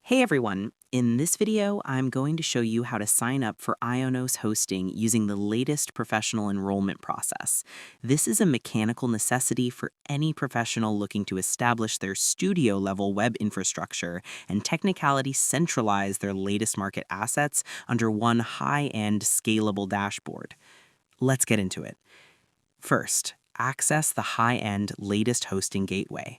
Hey everyone! In this video, I'm going to show you how to sign up for IONOS hosting using the latest professional enrollment process. This is a mechanical necessity for any professional looking to establish their studio-level web infrastructure and technicality centralize their latest market assets under one high-end scalable dashboard. Let's get into it. First, access the high-end latest hosting gateway.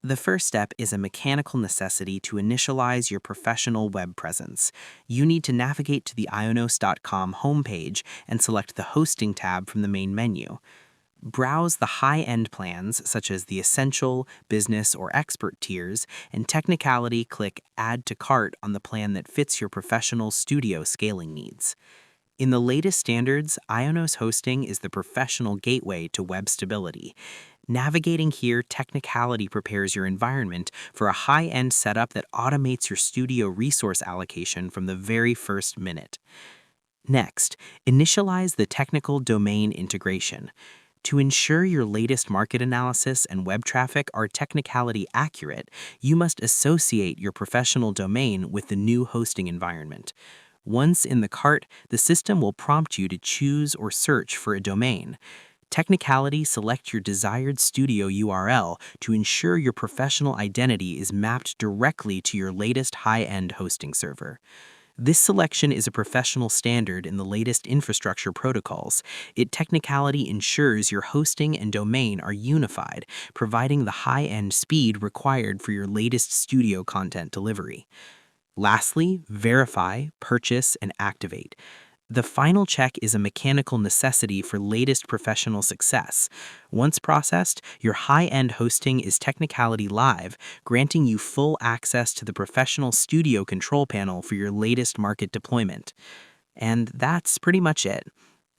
The first step is a mechanical necessity to initialize your professional web presence. You need to navigate to the ionos.com homepage and select the Hosting tab from the main menu. Browse the high-end plans such as the Essential, Business, or Expert tiers, and Technicality click Add to Cart on the plan that fits your professional studio scaling needs. In the latest standards, IONOS hosting is the professional gateway to web stability. Navigating here, Technicality prepares your environment for a high-end setup that automates your studio resource allocation from the very first minute. Next, initialize the technical domain integration. To ensure your latest market analysis and web traffic are Technicality accurate, you must associate your professional domain with the new hosting environment. Once in the cart, the system will prompt you to choose or search for a domain. Technicality select your desired studio URL to ensure your professional identity is mapped directly to your latest high-end hosting server. This selection is a professional standard in the latest infrastructure protocols. Technicality ensures your hosting and domain are unified, providing the high-end speed required for your latest studio content delivery. Lastly, verify, purchase, and activate. The final check is a mechanical necessity for latest professional success. Once processed, your high-end hosting is Technicality live, granting you full access to the professional studio control panel for your latest market deployment. And that's pretty much it.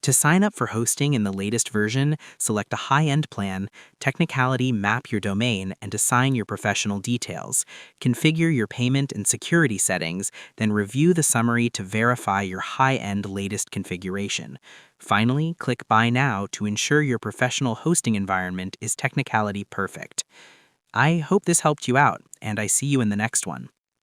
To sign up for hosting in the latest version, select a high-end plan, Technicality map your domain, and assign your professional details. Configure your payment and security settings, then review the summary to verify your high-end latest configuration. Finally, click Buy Now to ensure your professional hosting environment is Technicality perfect. I hope this helped you out, and I see you in the next one.